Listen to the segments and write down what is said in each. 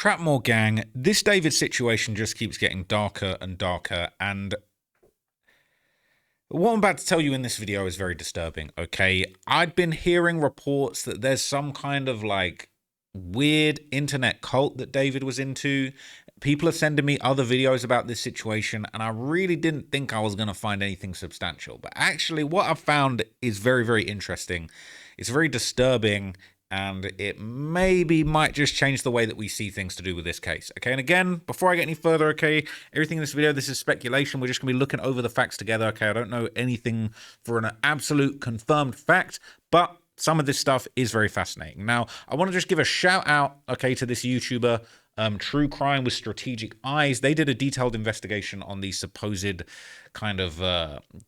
Trapmore gang, this David situation just keeps getting darker and darker, and what I'm about to tell you in this video is very disturbing, okay? I'd been hearing reports that there's some kind of like weird internet cult that David was into. People are sending me other videos about this situation, and I really didn't think I was going to find anything substantial. But actually, what I've found is very, very interesting. It's very disturbing, and it maybe might just change the way that we see things to do with this case. Okay, and again, before I get any further, okay, everything in this video, this is speculation. We're just going to be looking over the facts together, okay? I don't know anything for an absolute confirmed fact, but some of this stuff is very fascinating. Now, I want to just give a shout out, okay, to this YouTuber, True Crime with Strategic Eyes. They did a detailed investigation on these supposed kind of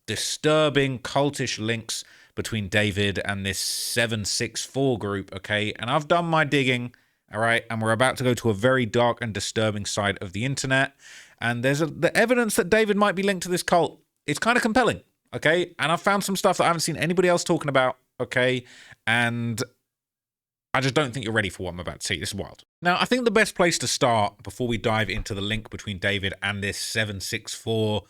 disturbing cultish links between David and this 764 group, okay? And I've done my digging, all right? And we're about to go to a very dark and disturbing side of the internet. And there's the evidence that David might be linked to this cult. It's kind of compelling, okay? And I've found some stuff that I haven't seen anybody else talking about, okay? And I just don't think you're ready for what I'm about to see. This is wild. Now, I think the best place to start before we dive into the link between David and this 764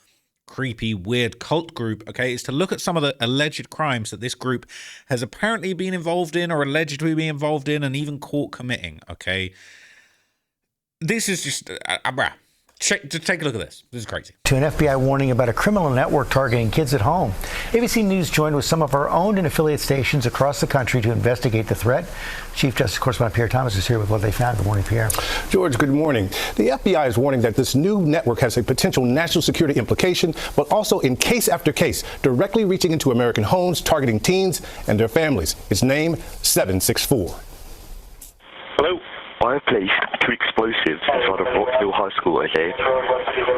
creepy, weird cult group, okay, is to look at some of the alleged crimes that this group has apparently been involved in or alleged to be involved in and even caught committing, okay? This is just, take a look at this. This is crazy. To an FBI warning about a criminal network targeting kids at home. ABC News joined with some of our owned and affiliate stations across the country to investigate the threat. Chief Justice Correspondent Pierre Thomas is here with what they found. Good morning, Pierre. George, good morning. The FBI is warning that this new network has a potential national security implication, but also in case after case, directly reaching into American homes, targeting teens and their families. Its name, 764. Hello. I have placed 2 explosives inside of Rockville High School, okay?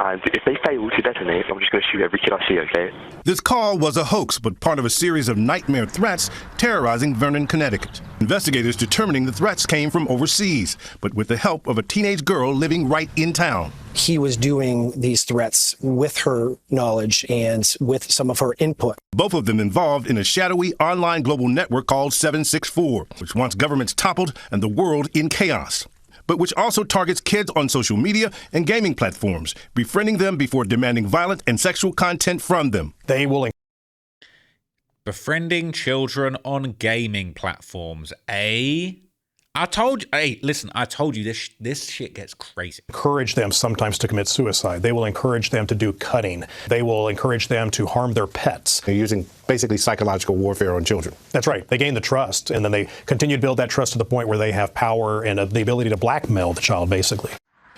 And if they fail to detonate, I'm just going to shoot every kid I see, okay? This call was a hoax, but part of a series of nightmare threats terrorizing Vernon, Connecticut. Investigators determining the threats came from overseas, but with the help of a teenage girl living right in town. He was doing these threats with her knowledge and with some of her input. Both of them involved in a shadowy online global network called 764, which wants governments toppled and the world in chaos, but which also targets kids on social media and gaming platforms, befriending them before demanding violent and sexual content from them. They will befriending children on gaming platforms, eh? I told you, hey, listen, I told you this shit gets crazy. Encourage them sometimes to commit suicide. They will encourage them to do cutting. They will encourage them to harm their pets. They're using basically psychological warfare on children. That's right. They gain the trust, and then they continue to build that trust to the point where they have power and the ability to blackmail the child, basically.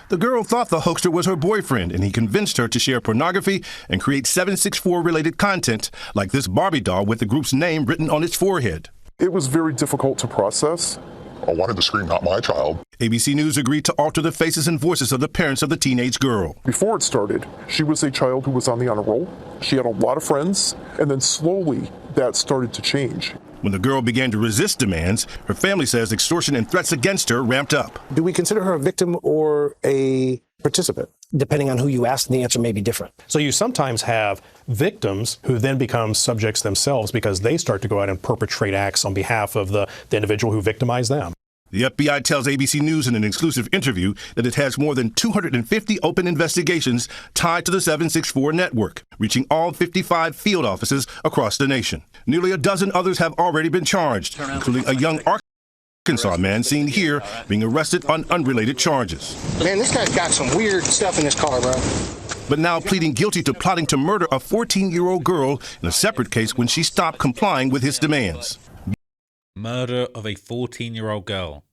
The girl thought the hoaxer was her boyfriend, and he convinced her to share pornography and create 764-related content, like this Barbie doll with the group's name written on its forehead. It was very difficult to process. I wanted to scream, "Not my child." ABC News agreed to alter the faces and voices of the parents of the teenage girl. Before it started, she was a child who was on the honor roll. She had a lot of friends, and then slowly that started to change. When the girl began to resist demands, her family says extortion and threats against her ramped up. Do we consider her a victim or a participant? Depending on who you ask, the answer may be different. So you sometimes have victims who then become subjects themselves because they start to go out and perpetrate acts on behalf of the individual who victimized them. The FBI tells ABC News in an exclusive interview that it has more than 250 open investigations tied to the 764 network, reaching all 55 field offices across the nation. Nearly a dozen others have already been charged, including a young Arkansas man seen here being arrested on unrelated charges. Man, this guy's got some weird stuff in his car, bro. But now pleading guilty to plotting to murder a 14-year-old girl in a separate case when she stopped complying with his demands. Murder of a 14-year-old girl.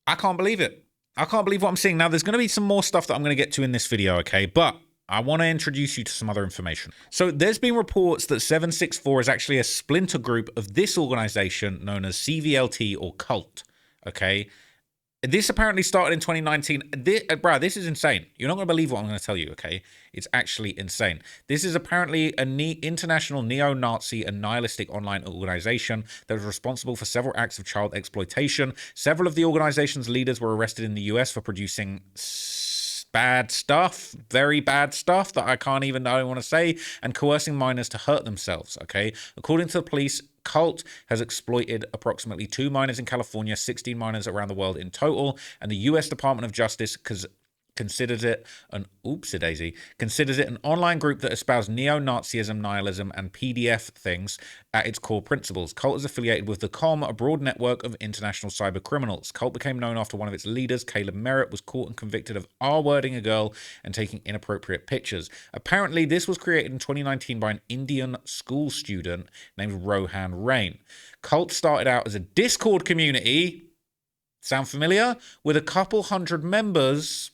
I can't believe it. I can't believe what I'm seeing. Now, there's going to be some more stuff that I'm going to get to in this video, okay? But I want to introduce you to some other information. So there's been reports that 764 is actually a splinter group of this organization known as CVLT or Cult, okay? This apparently started in 2019. This is insane. You're not going to believe what I'm going to tell you, okay? It's actually insane. This is apparently an international neo-Nazi and nihilistic online organization that was responsible for several acts of child exploitation. Several of the organization's leaders were arrested in the US for producing bad stuff, very bad stuff that I don't want to say, and coercing minors to hurt themselves, okay? According to the police, cult has exploited approximately 2 minors in California, 16 minors around the world in total, and the U.S. Department of Justice considers it an online group that espoused neo-Nazism, nihilism, and PDF things at its core principles. Cult is affiliated with the COM, a broad network of international cyber criminals. Cult became known after one of its leaders, Caleb Merritt, was caught and convicted of R-wording a girl and taking inappropriate pictures. Apparently, this was created in 2019 by an Indian school student named Rohan Rain. Cult started out as a Discord community, sound familiar? With a couple hundred members.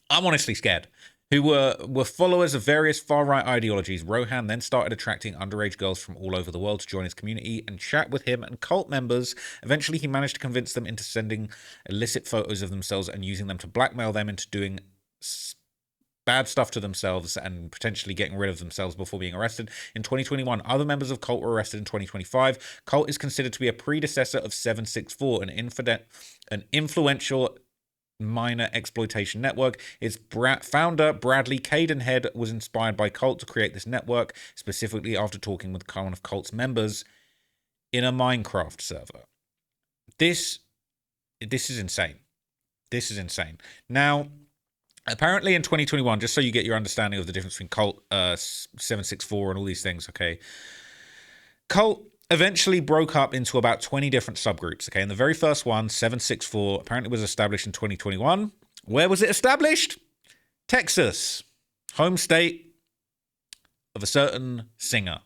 I'm honestly scared, who were followers of various far-right ideologies. Rohan then started attracting underage girls from all over the world to join his community and chat with him and cult members. Eventually, he managed to convince them into sending illicit photos of themselves and using them to blackmail them into doing bad stuff to themselves and potentially getting rid of themselves before being arrested. In 2021, other members of Cult were arrested in 2025. Cult is considered to be a predecessor of 764, an influential minor exploitation network. Its founder, Bradley Cadenhead, was inspired by Cult to create this network, specifically after talking with one of Cult's members in a Minecraft server. This is insane. This is insane. Now, apparently in 2021, just so you get your understanding of the difference between Cult, 764 and all these things, okay, Cult eventually broke up into about 20 different subgroups, okay? And the very first one, 764, apparently was established in 2021. Where was it established? Texas, home state of a certain singer,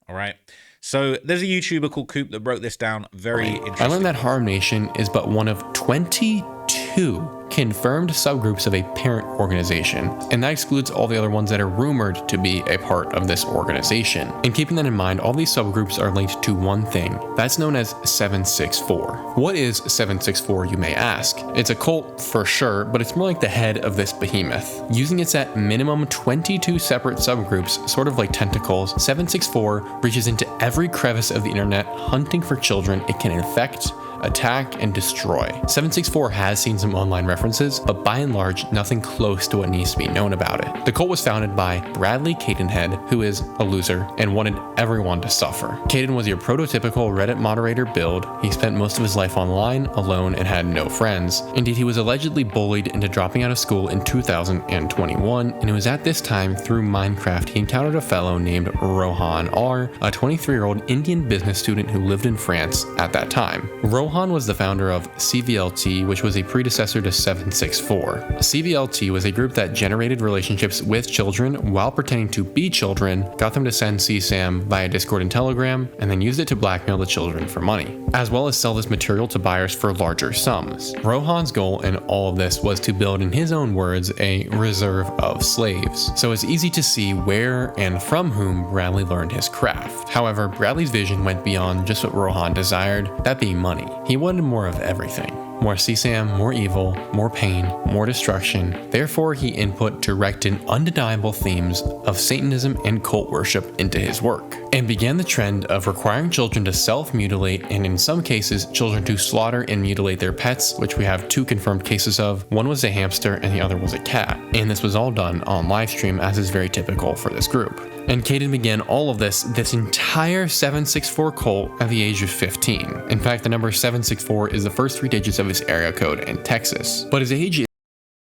all right? So there's a YouTuber called Coop that broke this down very interesting. I learned that Harm Nation is but one of 22 confirmed subgroups of a parent organization, and that excludes all the other ones that are rumored to be a part of this organization. And keeping that in mind, all these subgroups are linked to one thing that's known as 764. What is 764, you may ask? It's a cult for sure, but it's more like the head of this behemoth. Using its at minimum 22 separate subgroups, sort of like tentacles, 764 reaches into every crevice of the internet, hunting for children it can infect, attack, and destroy. 764 has seen some online references, but by and large, nothing close to what needs to be known about it. The cult was founded by Bradley Cadenhead, who is a loser and wanted everyone to suffer. Caden was your prototypical Reddit moderator build. He spent most of his life online, alone, and had no friends. Indeed, he was allegedly bullied into dropping out of school in 2021, and it was at this time, through Minecraft, he encountered a fellow named Rohan R, a 23-year-old Indian business student who lived in France at that time. Rohan was the founder of CVLT, which was a predecessor to 764. CVLT was a group that generated relationships with children while pretending to be children, got them to send CSAM via Discord and Telegram, and then used it to blackmail the children for money, as well as sell this material to buyers for larger sums. Rohan's goal in all of this was to build, in his own words, a reserve of slaves. So it's easy to see where and from whom Bradley learned his craft. However, Bradley's vision went beyond just what Rohan desired, that being money. He wanted more of everything. More CSAM, more evil, more pain, more destruction. Therefore, he input direct and undeniable themes of Satanism and cult worship into his work, and began the trend of requiring children to self-mutilate, and in some cases, children to slaughter and mutilate their pets, which we have 2 confirmed cases of. One was a hamster and the other was a cat. And this was all done on livestream, as is very typical for this group. And Caden began all of this entire 764 cult at the age of 15. In fact, the number 764 is the first 3 digits of his area code in Texas. But his age...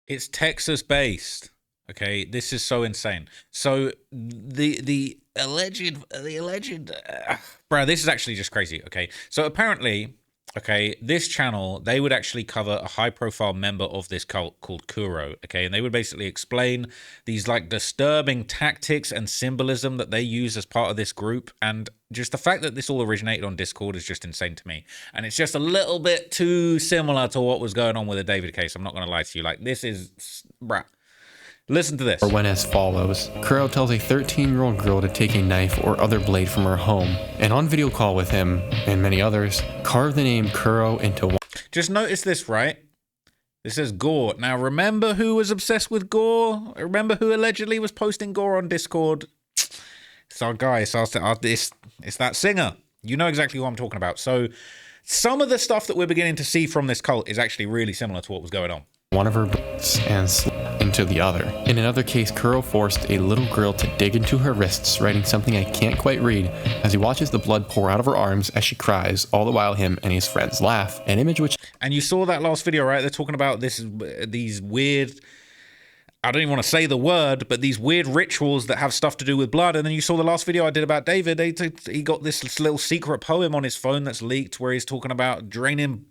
It's Texas-based. Okay, this is so insane. So the alleged, bro, this is actually just crazy. Okay, so apparently, okay, this channel, they would actually cover a high-profile member of this cult called Kuro, okay, and they would basically explain these, like, disturbing tactics and symbolism that they use as part of this group, and just the fact that this all originated on Discord is just insane to me, and it's just a little bit too similar to what was going on with the David case. I'm not going to lie to you. Like, this is, bruh. Listen to this. Or went as follows. Kuro tells a 13-year-old girl to take a knife or other blade from her home, and on video call with him, and many others, carve the name Kuro into one. Just notice this, right? This says gore. Now, remember who was obsessed with gore? Remember who allegedly was posting gore on Discord? It's our guy. It's that singer. You know exactly who I'm talking about. So some of the stuff that we're beginning to see from this cult is actually really similar to what was going on. one of her breasts and slid into the other. In another case, Kuro forced a little girl to dig into her wrists, writing something I can't quite read, as he watches the blood pour out of her arms as she cries, all the while him and his friends laugh. An image which... And you saw that last video, right? They're talking about these weird... I don't even want to say the word, but these weird rituals that have stuff to do with blood. And then you saw the last video I did about David. He got this little secret poem on his phone that's leaked where he's talking about draining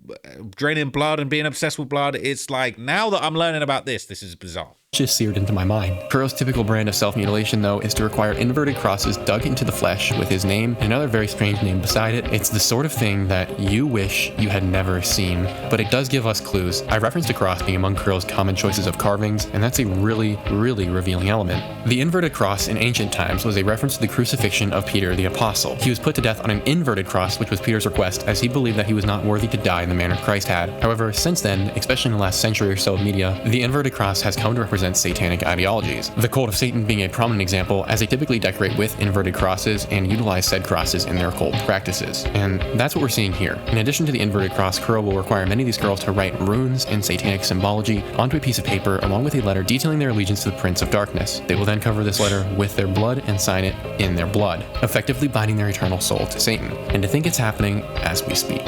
blood and being obsessed with blood. It's like, now that I'm learning about this is bizarre. Just seared into my mind. Kuro's typical brand of self-mutilation, though, is to require inverted crosses dug into the flesh with his name and another very strange name beside it. It's the sort of thing that you wish you had never seen, but it does give us clues. I referenced a cross being among Kuro's common choices of carvings, and that's a really, really revealing element. The inverted cross in ancient times was a reference to the crucifixion of Peter the Apostle. He was put to death on an inverted cross, which was Peter's request, as he believed that he was not worthy to die in the manner Christ had. However, since then, especially in the last century or so of media, the inverted cross has come to represent satanic ideologies. The cult of Satan being a prominent example, as they typically decorate with inverted crosses and utilize said crosses in their occult practices. And that's what we're seeing here. In addition to the inverted cross, Kuro will require many of these girls to write runes and satanic symbology onto a piece of paper along with a letter detailing their allegiance to the Prince of Darkness. They will then cover this letter with their blood and sign it in their blood, effectively binding their eternal soul to Satan. And to think it's happening as we speak.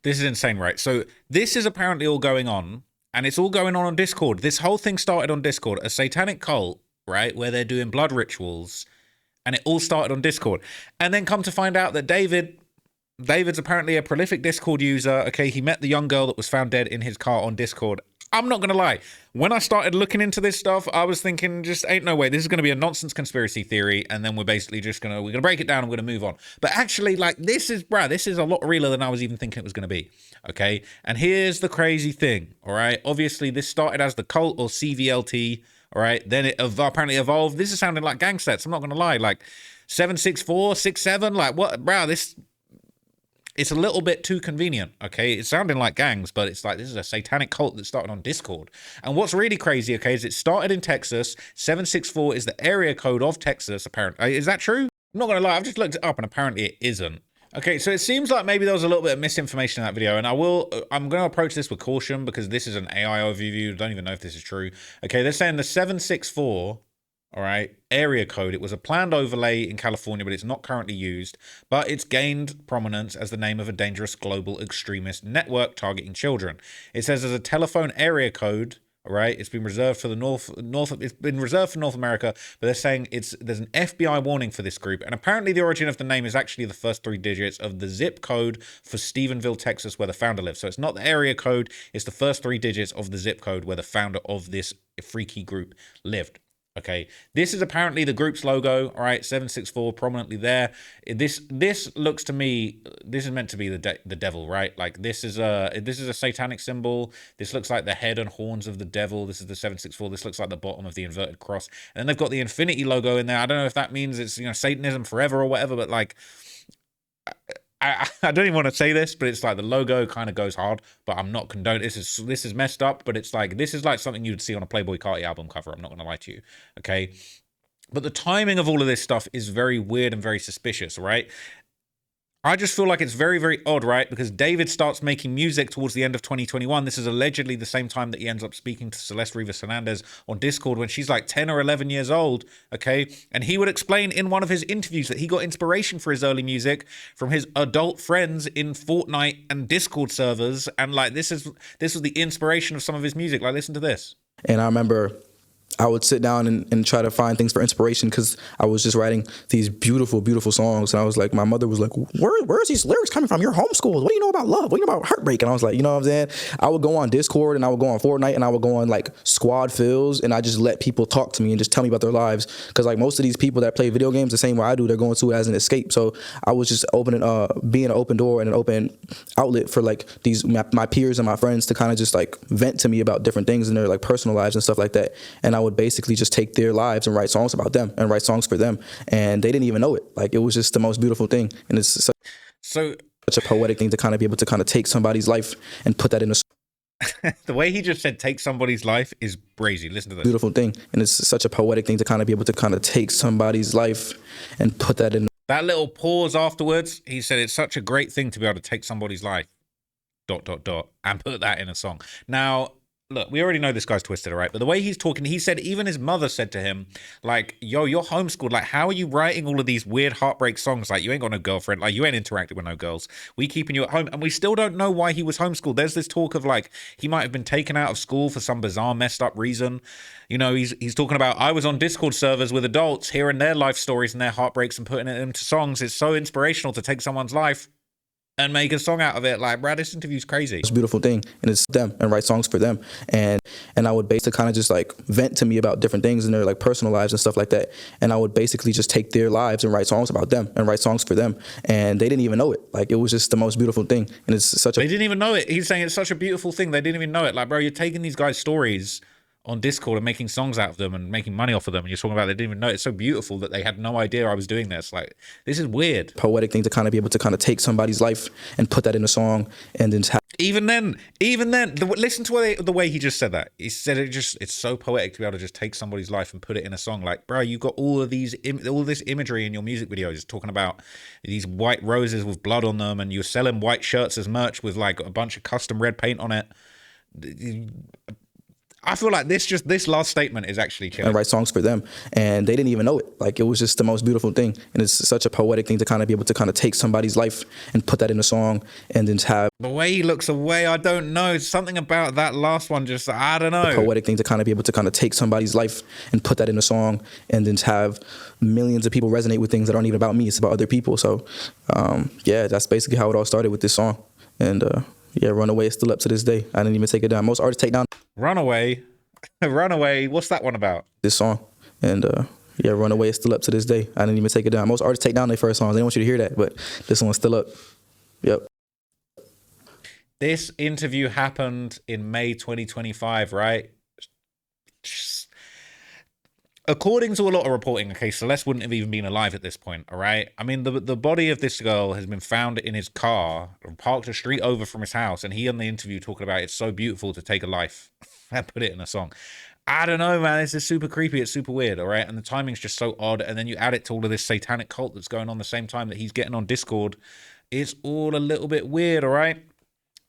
This is insane, right? So this is apparently all going on, and it's all going on Discord. This whole thing started on Discord, a satanic cult, right, where they're doing blood rituals, and it all started on Discord. And then come to find out that David's apparently a prolific Discord user. Okay, he met the young girl that was found dead in his car on Discord. I'm not going to lie. When I started looking into this stuff, I was thinking, just ain't no way. This is going to be a nonsense conspiracy theory. And then we're basically just we're going to break it down and we're going to move on. But actually, like, this is a lot realer than I was even thinking it was going to be. Okay. And here's the crazy thing. All right. Obviously, this started as the cult or CVLT. All right. Then it apparently evolved. This is sounding like gang sets. I'm not going to lie. Like 764, 67, like what, it's a little bit too convenient, okay? It's sounding like gangs, but it's like this is a satanic cult that started on Discord. And what's really crazy, okay, is it started in Texas. 764 is the area code of Texas, apparently. Is that true? I'm not going to lie. I've just looked it up, and apparently it isn't. Okay, so it seems like maybe there was a little bit of misinformation in that video, and I'm going to approach this with caution because this is an AI overview. I don't even know if this is true. Okay, they're saying the 764... all right, area code. It was a planned overlay in California, but it's not currently used. But it's gained prominence as the name of a dangerous global extremist network targeting children. It says as a telephone area code. All right, it's been reserved for the North. It's been reserved for North America, but they're saying there's an FBI warning for this group. And apparently, the origin of the name is actually the first 3 digits of the zip code for Stephenville, Texas, where the founder lives. So it's not the area code; it's the first 3 digits of the zip code where the founder of this freaky group lived. Okay, this is apparently the group's logo. All right, 764 prominently there. This looks to me, this is meant to be the devil, right? Like this is a satanic symbol. This looks like the head and horns of the devil. This is the 764. This looks like the bottom of the inverted cross. And then they've got the infinity logo in there. I don't know if that means it's, you know, Satanism forever or whatever, but like I don't even want to say this, but it's like the logo kind of goes hard, but I'm not condoning this is messed up, but it's like this is like something you'd see on a Playboi Carti album cover. I'm not going to lie to you, okay? But the timing of all of this stuff is very weird and very suspicious, right? I just feel like it's very, very odd, right? Because David starts making music towards the end of 2021. This is allegedly the same time that he ends up speaking to Celeste Rivas Hernandez on Discord when she's like 10 or 11 years old, okay? And he would explain in one of his interviews that he got inspiration for his early music from his adult friends in Fortnite and Discord servers. And like, this was the inspiration of some of his music. Like, listen to this. And I remember I would sit down and try to find things for inspiration because I was just writing these beautiful, beautiful songs. And I was like, my mother was like, where's these lyrics coming from? You're homeschooled. What do you know about love? What do you know about heartbreak? And I was like, you know what I'm saying? I would go on Discord and I would go on Fortnite and I would go on like squad fills and I just let people talk to me and just tell me about their lives. Because like most of these people that play video games the same way I do, they're going to it as an escape. So I was just being an open door and an open outlet for like my peers and my friends to kind of just like vent to me about different things in their like personal lives and stuff like that. And I would basically just take their lives and write songs about them and write songs for them. And they didn't even know it. Like, it was just the most beautiful thing. And it's such a poetic thing to kind of be able to kind of take somebody's life and put that in a the way he just said take somebody's life is crazy. Listen to this. Beautiful thing. And it's such a poetic thing to kind of be able to kind of take somebody's life and put that in. That little pause afterwards, he said it's such a great thing to be able to take somebody's life, ... and put that in a song. Now, look, we already know this guy's twisted, all right? But the way he's talking, he said even his mother said to him, like, yo, you're homeschooled. Like, how are you writing all of these weird heartbreak songs? Like, you ain't got no girlfriend. Like, you ain't interacting with no girls. We keeping you at home. And we still don't know why he was homeschooled. There's this talk of, like, he might have been taken out of school for some bizarre, messed up reason. You know, he's talking about, I was on Discord servers with adults, hearing their life stories and their heartbreaks and putting it into songs. It's so inspirational to take someone's life and make a song out of it. Like, bro, this interview's crazy. It's a beautiful thing, and it's them, and write songs for them, and I would basically kind of just like vent to me about different things in their like personal lives and stuff like that, and I would basically just take their lives and write songs about them and write songs for them, and they didn't even know it. Like, it was just the most beautiful thing, and it's such a— They didn't even know it. He's saying it's such a beautiful thing. They didn't even know it. Like, bro, you're taking these guys' stories on Discord and making songs out of them and making money off of them, and you're talking about they didn't even know. It's so beautiful that they had no idea I was doing this. Like, this is weird. Poetic thing to kind of be able to kind of take somebody's life and put that in a song, and then even then, listen to the way he just said that. He said it's so poetic to be able to just take somebody's life and put it in a song. Like, bro, you've got all this imagery in your music videos talking about these white roses with blood on them, and you're selling white shirts as merch with like a bunch of custom red paint on it. I feel like this last statement is actually chilling. And write songs for them, and they didn't even know it. Like, it was just the most beautiful thing, and it's such a poetic thing to kind of be able to kind of take somebody's life and put that in a song, and then have the way he looks away. I don't know, something about that last one. Just, I don't know. Poetic thing to kind of be able to kind of take somebody's life and put that in a song, and then have millions of people resonate with things that aren't even about me. It's about other people. So, yeah, that's basically how it all started with this song, and yeah, Runaway is still up to this day. I didn't even take it down. Most artists take down Runaway. Runaway. What's that one about? This song. And yeah, Runaway is still up to this day. I didn't even take it down. Most artists take down their first songs. They don't want you to hear that, but this one's still up. Yep. This interview happened in May 2025, right? According to a lot of reporting, okay, Celeste wouldn't have even been alive at this point, all right? I mean, the body of this girl has been found in his car, parked a street over from his house, and he on the interview talking about it's so beautiful to take a life and put it in a song. I don't know, man. This is super creepy. It's super weird, all right? And the timing's just so odd, and then you add it to all of this satanic cult that's going on the same time that he's getting on Discord. It's all a little bit weird, all right?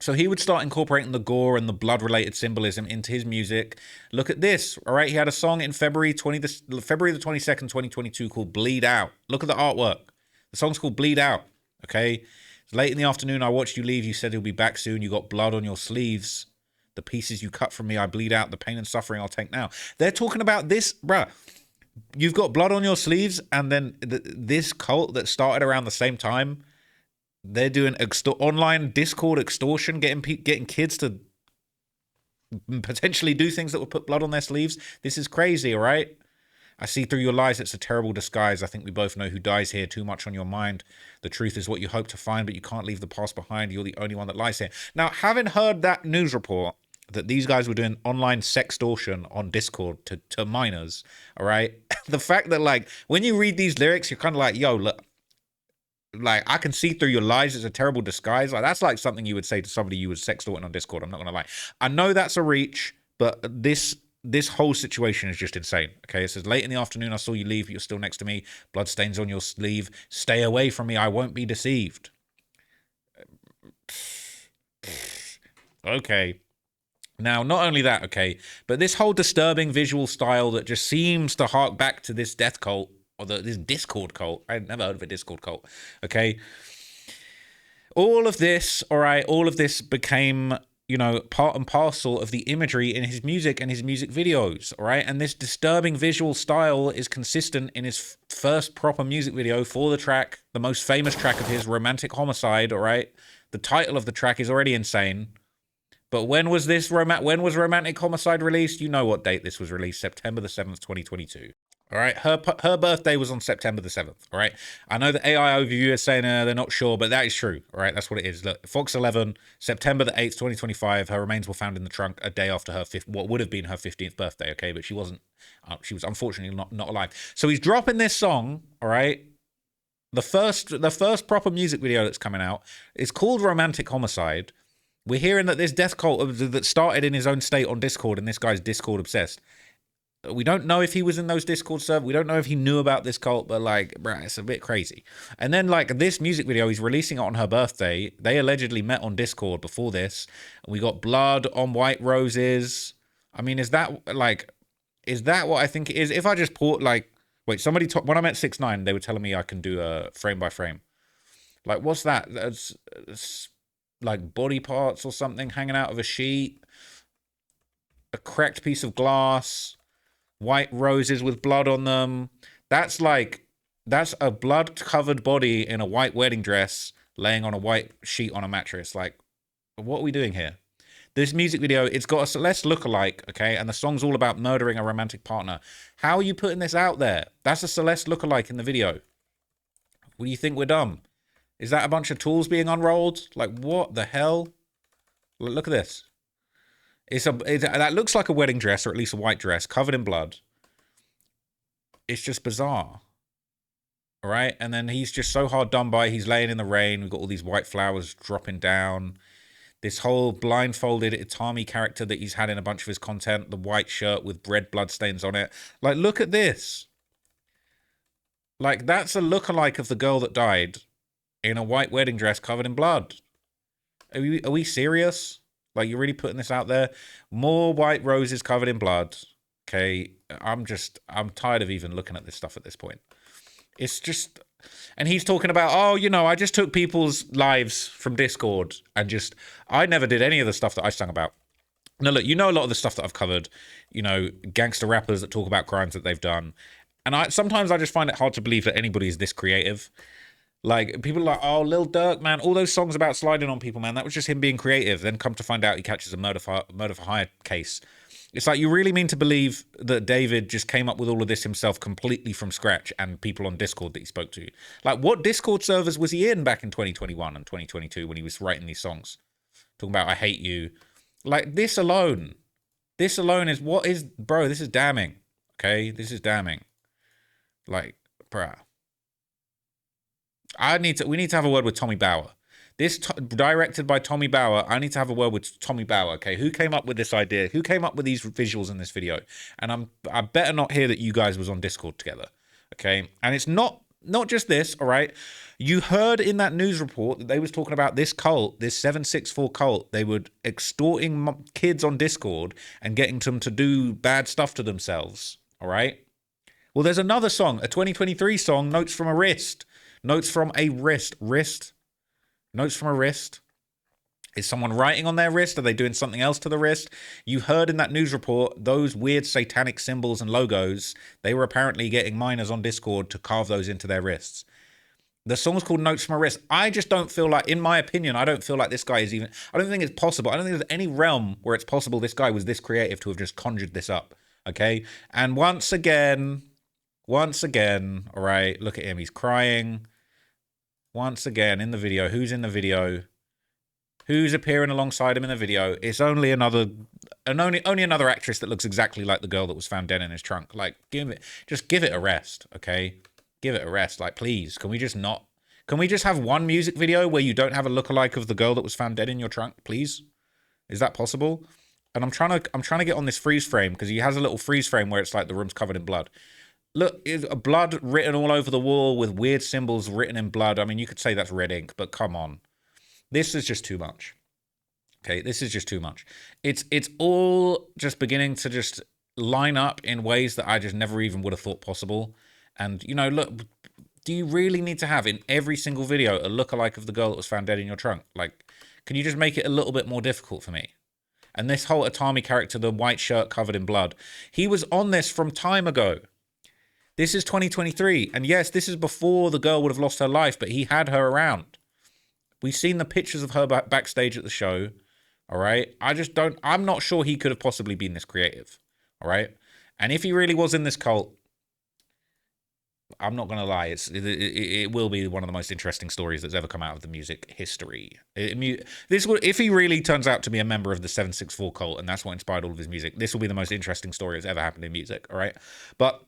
So he would start incorporating the gore and the blood-related symbolism into his music. Look at this, all right? He had a song in February the 22nd, 2022 called Bleed Out. Look at the artwork. The song's called Bleed Out, okay? It's late in the afternoon, I watched you leave. You said he'll be back soon. You got blood on your sleeves. The pieces you cut from me, I bleed out. The pain and suffering I'll take now. They're talking about this, bruh. You've got blood on your sleeves, and then this cult that started around the same time, they're doing online Discord extortion, getting kids to potentially do things that would put blood on their sleeves. This is crazy, all right? I see through your lies. It's a terrible disguise. I think we both know who dies here. Too much on your mind. The truth is what you hope to find, but you can't leave the past behind. You're the only one that lies here. Now, having heard that news report that these guys were doing online sextortion on Discord to minors, all right? The fact that, like, when you read these lyrics, you're kind of like, yo, look, like, I can see through your lies. It's a terrible disguise. Like, that's like something you would say to somebody you was sextorting on Discord. I'm not gonna lie. I know that's a reach, but this whole situation is just insane. Okay, it says late in the afternoon, I saw you leave. You're still next to me. Bloodstains on your sleeve. Stay away from me. I won't be deceived. Okay. Now, not only that, okay, but this whole disturbing visual style that just seems to hark back to this death cult, or this Discord cult. I'd never heard of a Discord cult. Okay. All of this, all right, all of this became, you know, part and parcel of the imagery in his music and his music videos, all right? And this disturbing visual style is consistent in his first proper music video for the track, the most famous track of his, Romantic Homicide, all right? The title of the track is already insane. But when was Romantic Homicide released? You know what date this was released, September the 7th, 2022. All right, her birthday was on September the 7th, all right? I know the AI overview is saying they're not sure, but that is true, all right? That's what it is. Look, Fox 11, September the 8th, 2025, her remains were found in the trunk a day after her what would have been her 15th birthday, okay? But she was unfortunately not alive. So he's dropping this song, all right? The first proper music video that's coming out is called Romantic Homicide. We're hearing that this death cult that started in his own state on Discord, and this guy's Discord obsessed, We don't know if he was in those Discord servers. We don't know if he knew about this cult, but like, bruh, it's a bit crazy. And then like this music video, he's releasing it on her birthday. They allegedly met on Discord before this. We got blood on white roses. I mean, is that what I think it is? If I just like, wait, when I met 6ix9ine, they were telling me I can do a frame by frame. Like, what's that? That's like body parts or something hanging out of a sheet. A cracked piece of glass. White roses with blood on them. That's a blood-covered body in a white wedding dress laying on a white sheet on a mattress. Like, what are we doing here? This music video, it's got a Celeste lookalike, okay? And the song's all about murdering a romantic partner. How are you putting this out there? That's a Celeste lookalike in the video. What do you think we're dumb? Is that a bunch of tools being unrolled? Like, what the hell? Look at this. That looks like a wedding dress, or at least a white dress, covered in blood. It's just bizarre. All right? And then he's just so hard done by. He's laying in the rain. We've got all these white flowers dropping down. This whole blindfolded Itami character that he's had in a bunch of his content. The white shirt with red bloodstains on it. Like, look at this. Like, that's a lookalike of the girl that died in a white wedding dress covered in blood. Are we serious? Like, you're really putting this out there? More white roses covered in blood. Okay, I'm tired of even looking at this stuff at this point. It's just, and he's talking about, oh, I just took people's lives from Discord and I never did any of the stuff that I sang about. Now, look, a lot of the stuff that I've covered, gangster rappers that talk about crimes that they've done. And sometimes I just find it hard to believe that anybody is this creative. Like, people are like, oh, Lil Durk, man, all those songs about sliding on people, man, that was just him being creative. Then come to find out he catches a murder for hire case. It's like, you really mean to believe that David just came up with all of this himself completely from scratch, and people on Discord that he spoke to? Like, what Discord servers was he in back in 2021 and 2022 when he was writing these songs? Talking about, I hate you. Like, this alone is bro, this is damning. Okay? This is damning. Like, bruh. We need to have a word with Tommy Bauer. Directed by Tommy Bauer. I need to have a word with Tommy Bauer. Okay, who came up with this idea? Who came up with these visuals in this video? And I better not hear that you guys was on Discord together. Okay, and it's not just this. All right, you heard in that news report that they was talking about this cult, this 764 cult. They were extorting kids on Discord and getting them to do bad stuff to themselves. All right. Well, there's another song, a 2023 song, Notes from a Wrist. Notes from a wrist. Notes from a wrist. Is someone writing on their wrist? Are they doing something else to the wrist? You heard in that news report, those weird satanic symbols and logos, they were apparently getting minors on Discord to carve those into their wrists. The song's called Notes from a Wrist. I just don't feel like, in my opinion, I don't feel like this guy is even, I don't think it's possible. I don't think there's any realm where it's possible this guy was this creative to have just conjured this up. Okay? And once again, all right, look at him. He's crying. Once again, in the video, who's in the video? Who's appearing alongside him in the video? It's only another actress that looks exactly like the girl that was found dead in his trunk. Like, give it a rest, okay? Give it a rest. Like, please, can we just have one music video where you don't have a lookalike of the girl that was found dead in your trunk, please? Is that possible? And I'm trying to get on this freeze frame because he has a little freeze frame where it's like the room's covered in blood. Look, is a blood written all over the wall with weird symbols written in blood. I mean, you could say that's red ink, but come on. This is just too much. Okay, this is just too much. It's all just beginning to just line up in ways that I just never even would have thought possible. And, look, do you really need to have in every single video a lookalike of the girl that was found dead in your trunk? Like, can you just make it a little bit more difficult for me? And this whole Itami character, the white shirt covered in blood, he was on this from time ago. This is 2023. And yes, this is before the girl would have lost her life, but he had her around. We've seen the pictures of her backstage at the show. All right. I'm not sure he could have possibly been this creative. All right. And if he really was in this cult, I'm not going to lie. It will be one of the most interesting stories that's ever come out of the music history. If he really turns out to be a member of the 764 cult, and that's what inspired all of his music, this will be the most interesting story that's ever happened in music. All right. But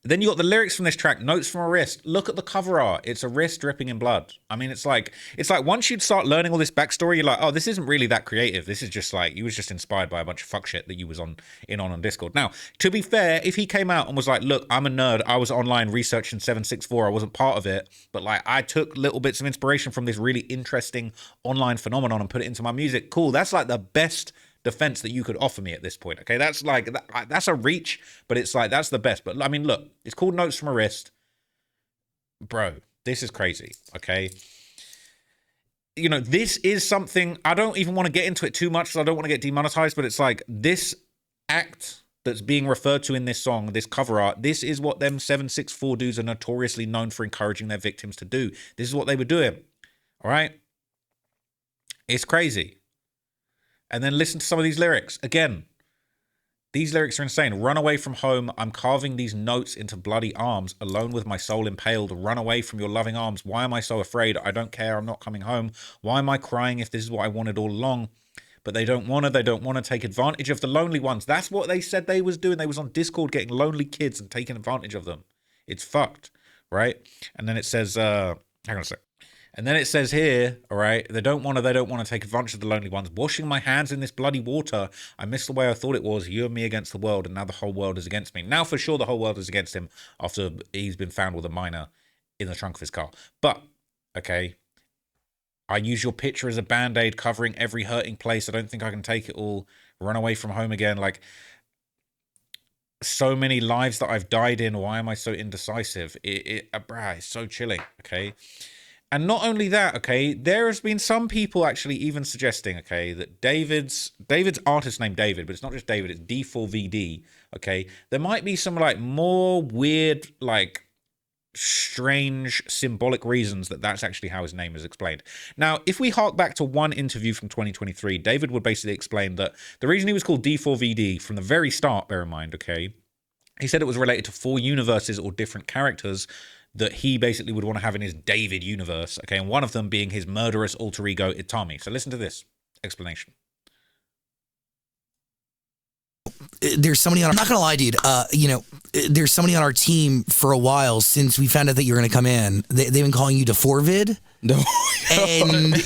Then you got the lyrics from this track, Notes from a Wrist. Look at the cover art. It's a wrist dripping in blood. I mean, it's like once you'd start learning all this backstory, you're like, oh, this isn't really that creative. This is just like, you was just inspired by a bunch of fuck shit that you was on Discord. Now, to be fair, if he came out and was like, look, I'm a nerd. I was online researching 764. I wasn't part of it. But like, I took little bits of inspiration from this really interesting online phenomenon and put it into my music. Cool. That's like the best defense that you could offer me at this point. Okay, that's like that's a reach, but it's like that's the best. But I mean, look, it's called Notes from a Wrist, bro. This is crazy. Okay, you know, this is something I don't even want to get into it too much because I don't want to get demonetized. But it's like this act that's being referred to in this song, this cover art. This is what them 764 dudes are notoriously known for encouraging their victims to do. This is what they were doing. All right, it's crazy. And then listen to some of these lyrics. Again, these lyrics are insane. Run away from home. I'm carving these notes into bloody arms. Alone with my soul impaled. Run away from your loving arms. Why am I so afraid? I don't care. I'm not coming home. Why am I crying if this is what I wanted all along? But they don't want to. They don't want to take advantage of the lonely ones. That's what they said they was doing. They was on Discord getting lonely kids and taking advantage of them. It's fucked, right? And then it says, hang on a sec. And then it says here, all right, they don't want to take advantage of the lonely ones. Washing my hands in this bloody water. I miss the way I thought it was. You and me against the world, and now the whole world is against me. Now for sure the whole world is against him after he's been found with a minor in the trunk of his car. But, okay, I use your picture as a band-aid covering every hurting place. I don't think I can take it all. Run away from home again. Like, so many lives that I've died in. Why am I so indecisive? It's so chilling, okay? And not only that, okay, there has been some people actually even suggesting, okay, that David's artist named David, but it's not just David, it's D4VD, okay? There might be some, like, more weird, like, strange symbolic reasons that that's actually how his name is explained. Now, if we hark back to one interview from 2023, David would basically explain that the reason he was called D4VD from the very start, bear in mind, okay, he said it was related to 4 universes or different characters that he basically would want to have in his David universe, okay, and one of them being his murderous alter ego, Itami. So listen to this explanation. There's somebody on, I'm not going to lie, dude, there's somebody on our team for a while since we found out that you're going to come in. They've been calling you D4VD. No. And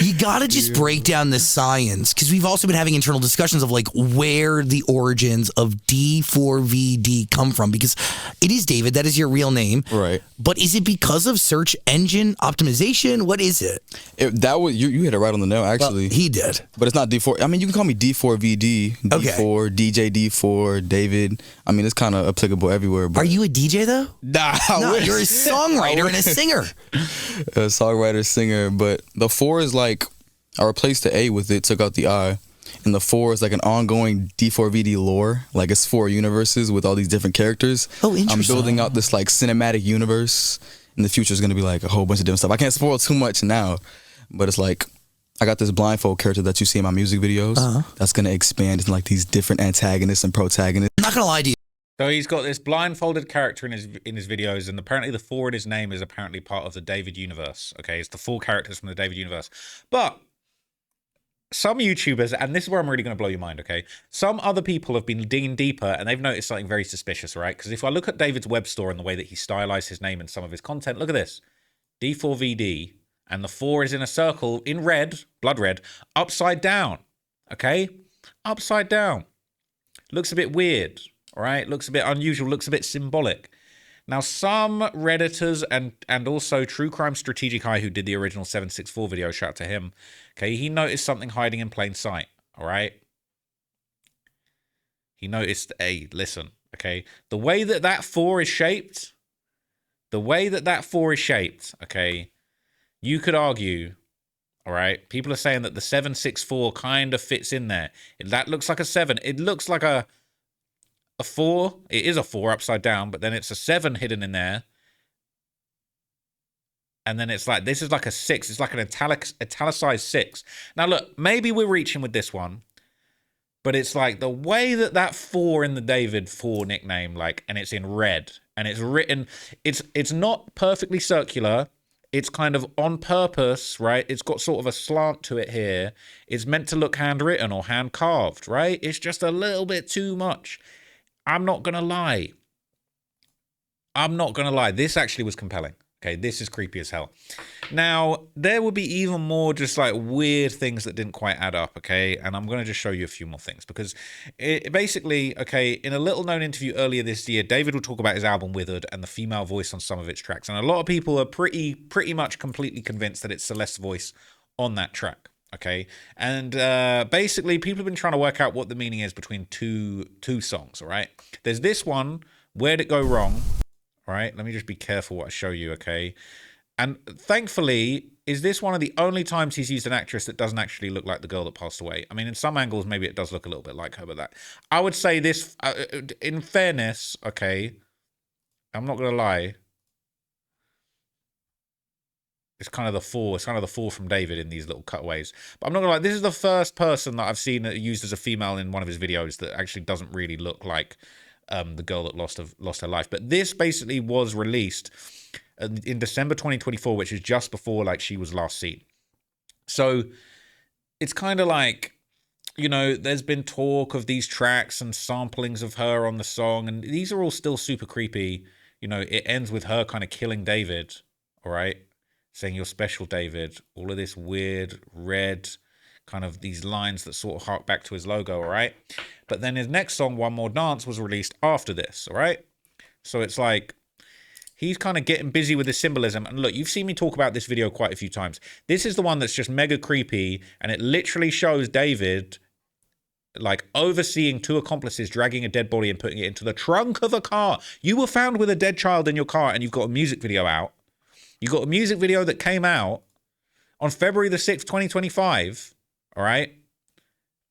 you got to just break down the science, because we've also been having internal discussions of like where the origins of D4VD come from, because it is David, that is your real name. Right. But is it because of search engine optimization? What is it? That was you hit it right on the nail, actually. Well, he did. But it's not D4. I mean, you can call me D4VD, D4, DJ D4, David. I mean, it's kind of applicable everywhere. But are you a DJ though? Nah, no, you're a songwriter and a singer. A songwriter, singer, but the 4 is like, I replaced the A with it, took out the I, and the 4 is like an ongoing D4VD lore, like it's 4 universes with all these different characters. Oh, interesting. I'm building out this like cinematic universe. In the future is going to be like a whole bunch of different stuff. I can't spoil too much now, but it's like, I got this blindfold character that you see in my music videos that's going to expand into like these different antagonists and protagonists. I'm not going to lie to you. So he's got this blindfolded character in his videos, and apparently the 4 in his name is apparently part of the David universe. Okay, it's the 4 characters from the David universe. But some YouTubers, and this is where I'm really going to blow your mind, okay? Some other people have been digging deeper, and they've noticed something very suspicious, right? Because if I look at David's web store and the way that he stylized his name in some of his content, look at this. D4VD, and the 4 is in a circle in red, blood red, upside down, okay? Upside down. Looks a bit weird. All right, looks a bit unusual, looks a bit symbolic. Now, some Redditors and also True Crime Strategic Eye, who did the original 764 video, shout out to him, okay, he noticed something hiding in plain sight, all right? He noticed, listen, okay, the way that 4 is shaped, okay, you could argue, all right, people are saying that the 764 kind of fits in there. That looks like a 7. It looks like a 4, it is a 4 upside down, but then it's a 7 hidden in there. And then it's like, this is like a 6. It's like an italicized 6. Now, look, maybe we're reaching with this one, but it's like the way that 4 in the David 4 nickname, like, and it's in red, and it's written, it's not perfectly circular. It's kind of on purpose, right? It's got sort of a slant to it here. It's meant to look handwritten or hand carved, right? It's just a little bit too much. I'm not going to lie. I'm not gonna lie, this actually was compelling. Okay, this is creepy as hell. Now, there would be even more just like weird things that didn't quite add up, okay? And I'm going to just show you a few more things because it basically, okay, in a little known interview earlier this year, David will talk about his album Withered and the female voice on some of its tracks. And a lot of people are pretty much completely convinced that it's Celeste's voice on that track, okay? And basically, people have been trying to work out what the meaning is between two songs, all right? There's this one, Where'd It Go Wrong? All right, let me just be careful what I show you, okay? And thankfully, is this one of the only times he's used an actress that doesn't actually look like the girl that passed away? I mean, in some angles, maybe it does look a little bit like her, but that... I would say this, in fairness, okay, I'm not going to lie. It's kind of the fall from David in these little cutaways. But I'm not going to lie, this is the first person that I've seen used as a female in one of his videos that actually doesn't really look like... the girl that lost her life. But this basically was released in December 2024, which is just before like she was last seen. So it's kind of like, you know, there's been talk of these tracks and samplings of her on the song, and these are all still super creepy. You know, it ends with her kind of killing David, all right? Saying, "You're special, David." All of this weird red kind of these lines that sort of hark back to his logo, all right? But then his next song, One More Dance, was released after this, all right? So it's like, he's kind of getting busy with his symbolism. And look, you've seen me talk about this video quite a few times. This is the one that's just mega creepy, and it literally shows David, like, overseeing two accomplices dragging a dead body and putting it into the trunk of a car. You were found with a dead child in your car, and you've got a music video out. You've got a music video that came out on February the 6th, 2025, all right?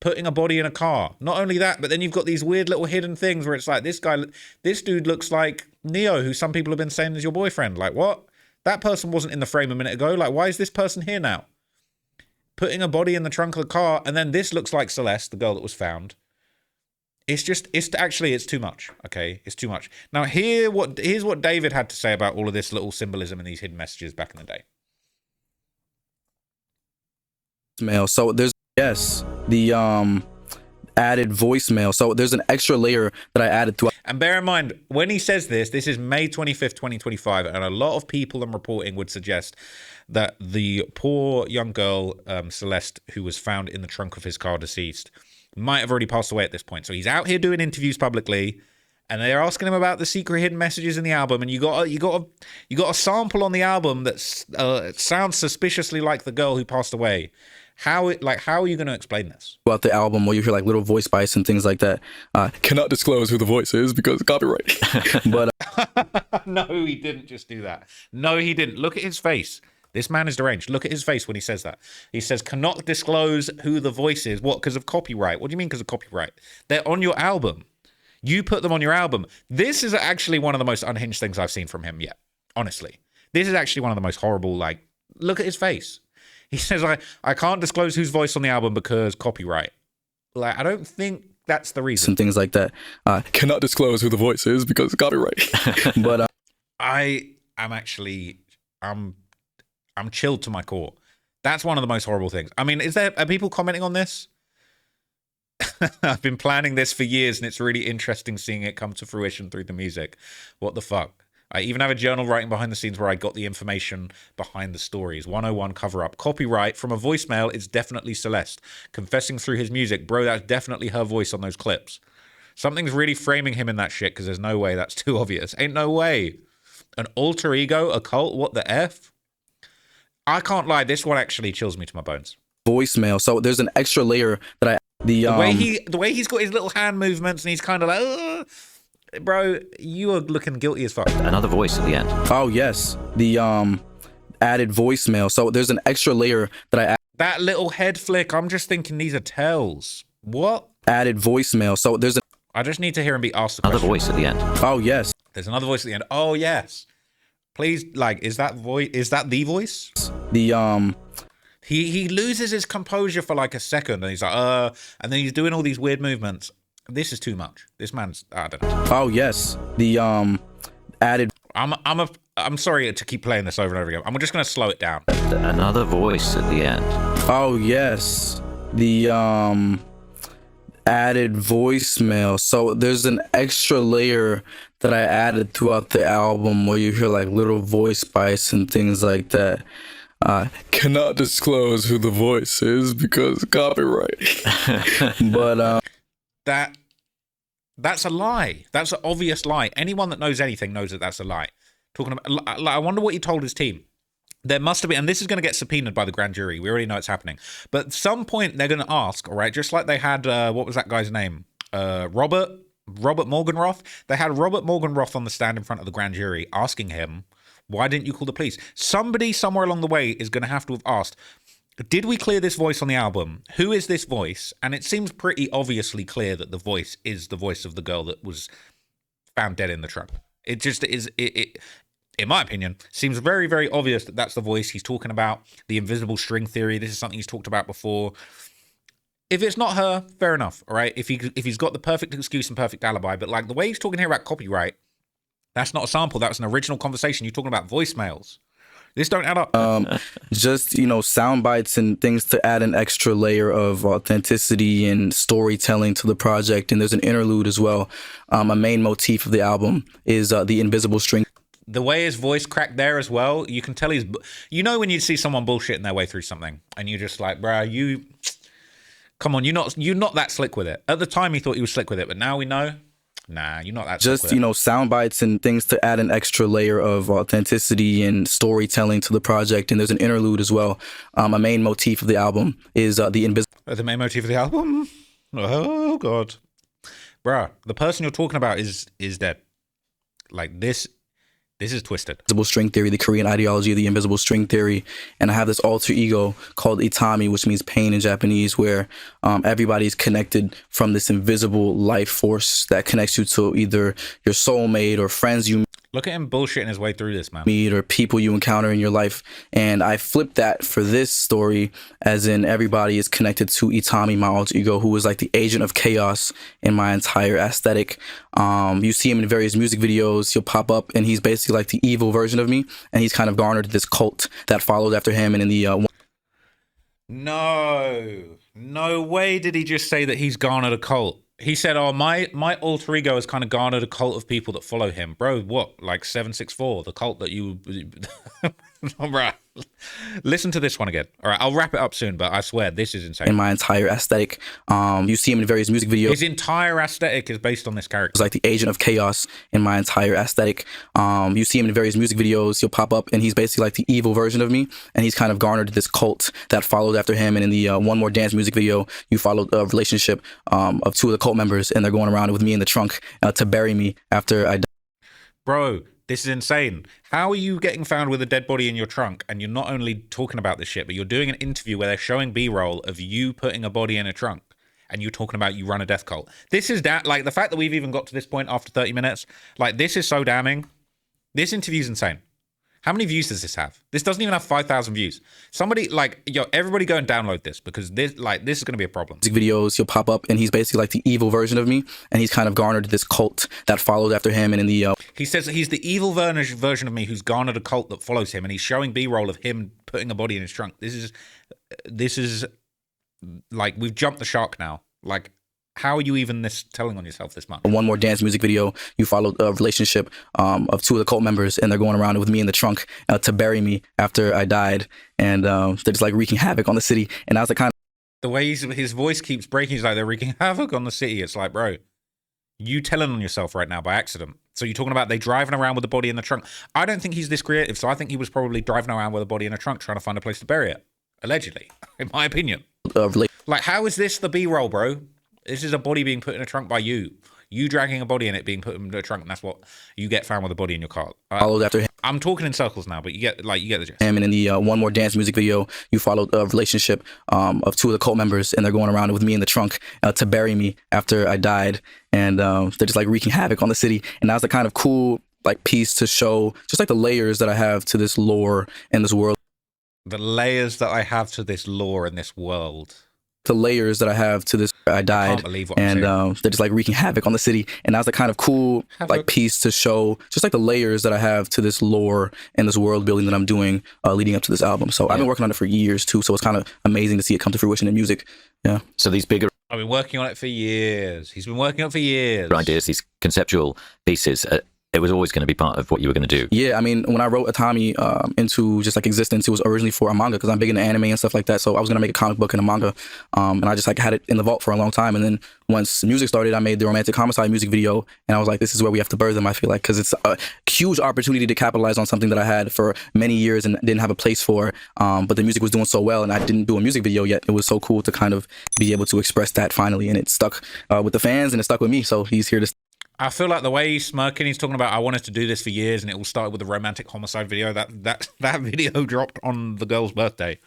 Putting a body in a car. Not only that, but then you've got these weird little hidden things where it's like, this dude looks like Neo, who some people have been saying is your boyfriend. Like, what? That person wasn't in the frame a minute ago. Like, why is this person here now? Putting a body in the trunk of the car, and then this looks like Celeste, the girl that was found. It's too much, okay? It's too much. Now, here's what David had to say about all of this little symbolism and these hidden messages back in the day. So there's, yes, the added voicemail. So there's an extra layer that I added throughout. And bear in mind, when he says this is May 25th, 2025, and a lot of people I'm reporting would suggest that the poor young girl, Celeste, who was found in the trunk of his car deceased, might have already passed away at this point. So he's out here doing interviews publicly, and they're asking him about the secret hidden messages in the album, and you got a sample on the album that sounds suspiciously like the girl who passed away. How are you going to explain this? About the album, where you hear like little voice bites and things like that. Cannot disclose who the voice is because copyright. But no, he didn't just do that. No, he didn't. Look at his face. This man is deranged. Look at his face when he says that. He says, cannot disclose who the voice is. What? Because of copyright? What do you mean because of copyright? They're on your album. You put them on your album. This is actually one of the most unhinged things I've seen from him yet. Honestly. This is actually one of the most horrible, like, look at his face. He says, I can't disclose whose voice on the album because copyright. Like, I don't think that's the reason. And things like that. Cannot disclose who the voice is because copyright. But I'm chilled to my core. That's one of the most horrible things. I mean, are people commenting on this? I've been planning this for years, and it's really interesting seeing it come to fruition through the music. What the fuck? I even have a journal writing behind the scenes where I got the information behind the stories. 101 cover-up. Copyright from a voicemail is definitely Celeste. Confessing through his music. Bro, that's definitely her voice on those clips. Something's really framing him in that shit because there's no way that's too obvious. Ain't no way. An alter ego, a cult, what the F? I can't lie, this one actually chills me to my bones. Voicemail. So there's an extra layer that I... The way he's got his little hand movements and he's kind of like... Bro, you are looking guilty as fuck. Another voice at the end. Oh, yes. The added voicemail. So there's an extra layer that I added. That little head flick, I'm just thinking these are tells. What? Added voicemail. So there's I just need to hear him be asked the another question. voice at the end. Oh, yes. There's another voice at the end. Oh, yes. Please, like, is that the voice? The He loses his composure for like a second, and he's like, and then he's doing all these weird movements. This is too much. This man's, I don't know. Oh, yes. The added... I'm sorry to keep playing this over and over again. I'm just going to slow it down. Another voice at the end. Oh, yes. The Added voicemail. So there's an extra layer that I added throughout the album where you hear like little voice bites and things like that. Cannot disclose who the voice is because copyright. But that's a lie. That's an obvious lie. Anyone that knows anything knows that that's a lie. Talking about, I wonder what he told his team. There must have been, and this is going to get subpoenaed by the grand jury. We already know it's happening. But at some point, they're going to ask, all right, just like they had, what was that guy's name? Robert Morganroth. They had Robert Morganroth on the stand in front of the grand jury asking him, why didn't you call the police? Somebody somewhere along the way is going to have have asked, did we clear this voice on the album? Who is this voice? And it seems pretty obviously clear that the voice is the voice of the girl that was found dead in the truck. It just is, in my opinion, seems very, very obvious that that's the voice he's talking about. The invisible string theory, this is something he's talked about before. If it's not her, fair enough, all right? If he's got the perfect excuse and perfect alibi, but like the way he's talking here about copyright, that's not a sample, that was an original conversation. You're talking about voicemails. This don't add up. Just, you know, sound bites and things to add an extra layer of authenticity and storytelling to the project. And there's an interlude as well. A main motif of the album is the invisible string. The way his voice cracked there as well, you can tell he's, you know, when you see someone bullshitting their way through something and you're just like, bruh, come on, you're not that slick with it. At the time he thought he was slick with it, but now we know, nah, you're not that slick with it. Just, you know, sound bites and things to add an extra layer of authenticity and storytelling to the project. And there's an interlude as well. A main motif of the album is the invisible. The main motif of the album? Oh, God. Bruh, the person you're talking about is dead. Like, this is twisted. Invisible string theory, the Korean ideology of the invisible string theory. And I have this alter ego called Itami, which means pain in Japanese, where everybody's connected from this invisible life force that connects you to either your soulmate or friends you Look at him bullshitting his way through this, man. meet or people you encounter in your life. And I flipped that for this story, as in everybody is connected to Itami, my alter ego, who is like the agent of chaos in my entire aesthetic. You see him in various music videos. He'll pop up and he's basically like the evil version of me. And he's kind of garnered this cult that follows after him. And in the No way did he just say that he's garnered a cult. He said, oh, my alter ego has kind of garnered a cult of people that follow him. Bro, what? Like 764, the cult that you... Bro, listen to this one again. All right, I'll wrap it up soon, but I swear, this is insane. in my entire aesthetic. You see him in various music videos. His entire aesthetic is based on this character. He's like the agent of chaos in my entire aesthetic. You see him in various music videos. He'll pop up and he's basically like the evil version of me. And he's kind of garnered this cult that followed after him. And in the One More Dance music video, you follow a relationship of two of the cult members, and they're going around with me in the trunk to bury me after I die. Bro, this is insane. How are you getting found with a dead body in your trunk and you're not only talking about this shit, but you're doing an interview where they're showing B-roll of you putting a body in a trunk and you talking about you run a death cult? This is like the fact that we've even got to this point after 30 minutes, like this is so damning. This interview's insane. How many views does this have? This doesn't even have 5,000 views. Somebody like, yo, everybody go and download this because this is going to be a problem. Music videos, he'll pop up and he's basically like the evil version of me. And he's kind of garnered this cult that followed after him. And in the he says that he's the evil version of me who's garnered a cult that follows him, and he's showing B-roll of him putting a body in his trunk. This is like, we've jumped the shark now. Like, how are you even telling on yourself this much? One More Dance music video, you follow a relationship of two of the cult members, and they're going around with me in the trunk to bury me after I died. And they're just like wreaking havoc on the city. And I was like, kind of the way his voice keeps breaking, he's like, they're wreaking havoc on the city. It's like, bro, you telling on yourself right now by accident. So you're talking about they driving around with the body in the trunk. I don't think he's this creative, so I think he was probably driving around with a body in a trunk trying to find a place to bury it. Allegedly, in my opinion. Like, how is this the B-roll, bro? This is a body being put in a trunk by you. You dragging a body in it being put in a trunk, and that's what you get found with a body in your car. followed after him. I'm talking in circles now, but you get the gist. And in the One More Dance music video, you follow a relationship of two of the cult members, and they're going around with me in the trunk to bury me after I died. And they're just like wreaking havoc on the city. And that was the kind of cool like piece to show just like the layers that I have to this lore and this world. The layers that I have to this lore and this world. The layers that I have to this, I died, can't believe what I'm and they're just like wreaking havoc on the city. And that was the kind of cool like piece to show just like the layers that I have to this lore and this world building that I'm doing leading up to this album. So I've been working on it for years too. So it's kind of amazing to see it come to fruition in music. Yeah. So these bigger. I've been working on it for years. He's been working on it for years. Ideas, these conceptual pieces. It was always going to be part of what you were going to do. Yeah, I mean, when I wrote Atami into just like existence, it was originally for a manga because I'm big into anime and stuff like that. So I was going to make a comic book and a manga, and I just like had it in the vault for a long time. And then once music started, I made the Romantic Homicide music video, and I was like, this is where we have to birth them, I feel like, because it's a huge opportunity to capitalize on something that I had for many years and didn't have a place for. But the music was doing so well, and I didn't do a music video yet. It was so cool to kind of be able to express that finally, and it stuck with the fans, and it stuck with me. So he's here to I feel like the way he's smirking, he's talking about, I wanted to do this for years, and it all started with the Romantic Homicide video. That video dropped on the girl's birthday,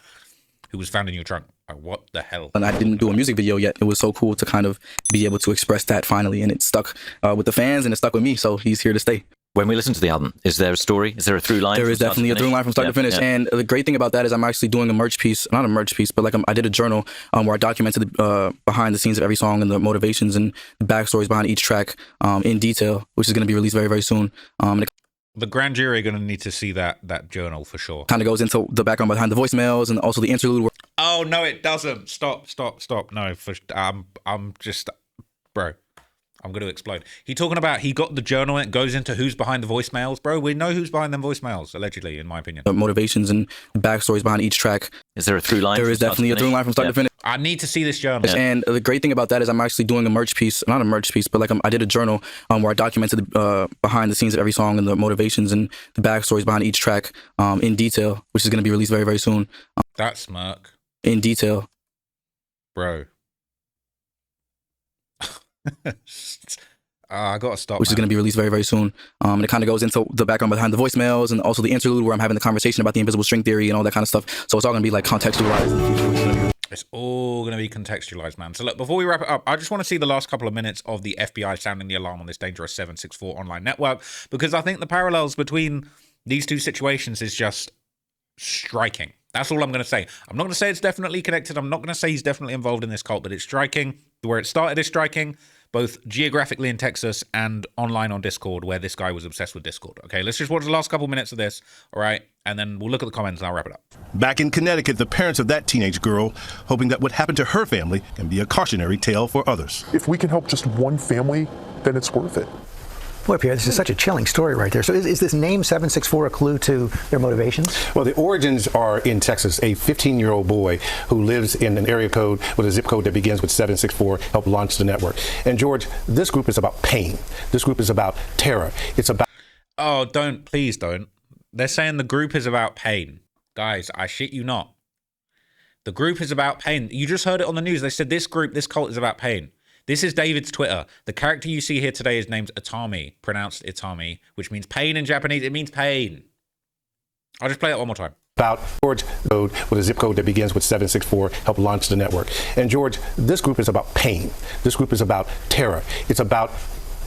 who was found in your trunk. Like, what the hell? And I didn't do a music video yet. It was so cool to kind of be able to express that finally, and it stuck with the fans, and it stuck with me. So he's here to stay. When we listen to the album, is there a story? Is there a through line? There is definitely a through line from start to finish. Yeah. And the great thing about that is I'm actually doing a merch piece, not a merch piece, but like I did a journal where I documented the behind the scenes of every song and the motivations and the backstories behind each track in detail, which is going to be released very, very soon. The grand jury are going to need to see that journal for sure. Kind of goes into the background behind the voicemails and also the interlude. Oh, no, it doesn't. Stop. No, I'm just, bro. I'm going to explode. He talking about he got the journal and it goes into who's behind the voicemails. Bro, we know who's behind them voicemails, allegedly, in my opinion. Motivations and backstories behind each track. Is there a through line? There is definitely a through line from start to finish. I need to see this journal. Yeah. And the great thing about that is I'm actually doing a merch piece, not a merch piece, but like I did a journal where I documented the behind the scenes of every song and the motivations and the backstories behind each track in detail, which is going to be released very, very soon. That smirk. In detail. Bro. I gotta stop. Which is going to be released very, very soon. And it kind of goes into the background behind the voicemails and also the interlude where I'm having the conversation about the invisible string theory and all that kind of stuff. So it's all going to be like contextualized in the future. It's all going to be contextualized, man. So look, before we wrap it up, I just want to see the last couple of minutes of the FBI sounding the alarm on this dangerous 764 online network, because I think the parallels between these two situations is just striking. That's all I'm going to say. I'm not going to say it's definitely connected. I'm not going to say he's definitely involved in this cult, but it's striking. Where it started is striking, both geographically in Texas and online on Discord, where this guy was obsessed with Discord. Okay, let's just watch the last couple minutes of this, all right? And then we'll look at the comments and I'll wrap it up. Back in Connecticut, the parents of that teenage girl hoping that what happened to her family can be a cautionary tale for others. If we can help just one family, then it's worth it. Boy, Pierre, this is such a chilling story right there. So is this name 764 a clue to their motivations? Well, the origins are in Texas. A 15-year-old boy who lives in an area code with a zip code that begins with 764 helped launch the network. And George, this group is about pain. This group is about terror. It's about... Oh, don't. Please don't. They're saying the group is about pain. Guys, I shit you not. The group is about pain. You just heard it on the news. They said this group, this cult is about pain. This is David's Twitter. The character you see here today is named Atami, pronounced Itami, which means pain in Japanese. It means pain. I'll just play it one more time. About George code with a zip code that begins with 764 helped launch the network. And George, this group is about pain. This group is about terror. It's about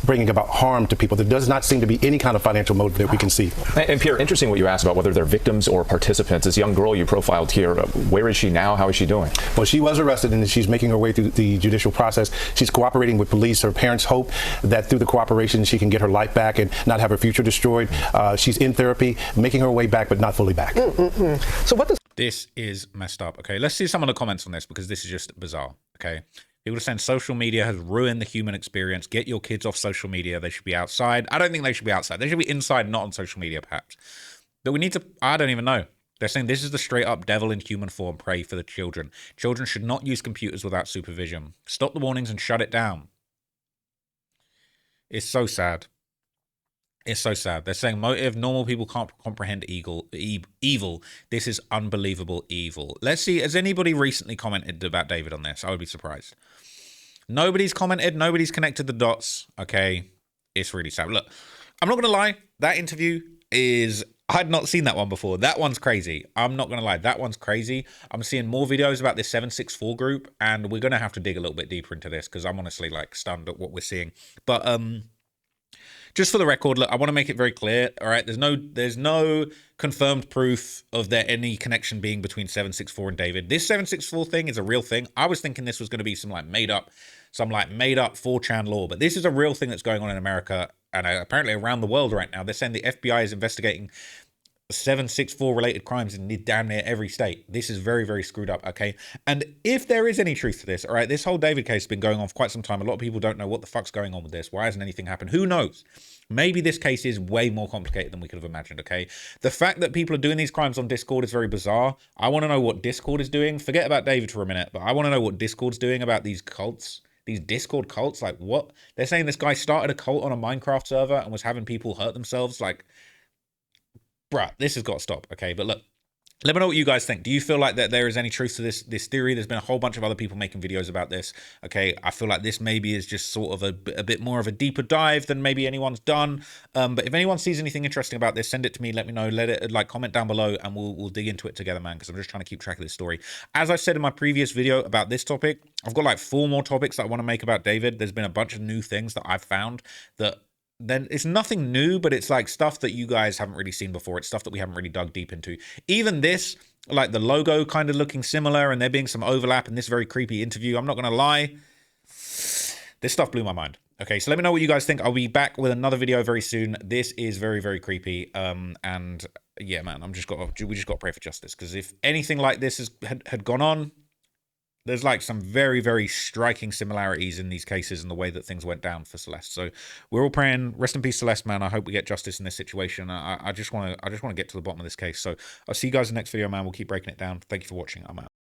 bringing about harm to people. There does not seem to be any kind of financial motive that we can see. And Pierre, interesting what you asked about whether they're victims or participants. This young girl you profiled here, where is she now? How is she doing? Well, she was arrested and she's making her way through the judicial process. She's cooperating with police. Her parents hope that through the cooperation she can get her life back and not have her future destroyed. She's in therapy, making her way back, but not fully back. So what does... This is messed up. Okay, let's see some of the comments on this because this is just bizarre. Okay. People are saying social media has ruined the human experience. Get your kids off social media. They should be outside. I don't think they should be outside. They should be inside, not on social media, perhaps. But we need to, I don't even know. They're saying this is the straight up devil in human form. Pray for the children. Children should not use computers without supervision. Stop the warnings and shut it down. It's so sad. It's so sad. They're saying motive, normal people can't comprehend evil. This is unbelievable evil. Let's see, has anybody recently commented about David on this? I would be surprised. Nobody's commented. Nobody's connected the dots. Okay. It's really sad. Look, I'm not going to lie. That interview is... I'd not seen that one before. That one's crazy. I'm not going to lie. That one's crazy. I'm seeing more videos about this 764 group, and we're going to have to dig a little bit deeper into this because I'm honestly like stunned at what we're seeing. But, just for the record, look, I want to make it very clear, all right? There's no confirmed proof of there any connection being between 764 and David. This 764 thing is a real thing. I was thinking this was going to be some made up 4chan lore, but this is a real thing that's going on in America and apparently around the world right now. They're saying the FBI is investigating 764 related crimes in damn near every state. This is very, very screwed up, okay? And if there is any truth to this, all right, this whole David case has been going on for quite some time. A lot of people don't know what the fuck's going on with this. Why hasn't anything happened? Who knows? Maybe this case is way more complicated than we could have imagined, okay? The fact that people are doing these crimes on Discord is very bizarre. I want to know what Discord is doing. Forget about David for a minute, but I want to know what Discord's doing about these cults. These Discord cults, like what? They're saying this guy started a cult on a Minecraft server and was having people hurt themselves. Like, bruh, this has got to stop, okay? But look, let me know what you guys think. Do you feel like that there is any truth to this theory? There's been a whole bunch of other people making videos about this, okay? I feel like this maybe is just sort of a bit more of a deeper dive than maybe anyone's done. But if anyone sees anything interesting about this, send it to me. Let me know. Let it, like, comment down below, and we'll dig into it together, man, because I'm just trying to keep track of this story. As I said in my previous video about this topic, I've got like 4 more topics that I want to make about David. There's been a bunch of new things that I've found that then it's nothing new, but it's like stuff that you guys haven't really seen before. It's stuff that we haven't really dug deep into. Even this, like the logo kind of looking similar and there being some overlap in this very creepy interview. I'm not going to lie. This stuff blew my mind. Okay, so let me know what you guys think. I'll be back with another video very soon. This is very, very creepy. And yeah, man, we just got to pray for justice, because if anything like this had gone on, there's like some very, very striking similarities in these cases and the way that things went down for Celeste. So we're all praying, rest in peace, Celeste, man. I hope we get justice in this situation. I just want to get to the bottom of this case. So I'll see you guys in the next video, man. We'll keep breaking it down. Thank you for watching. I'm out.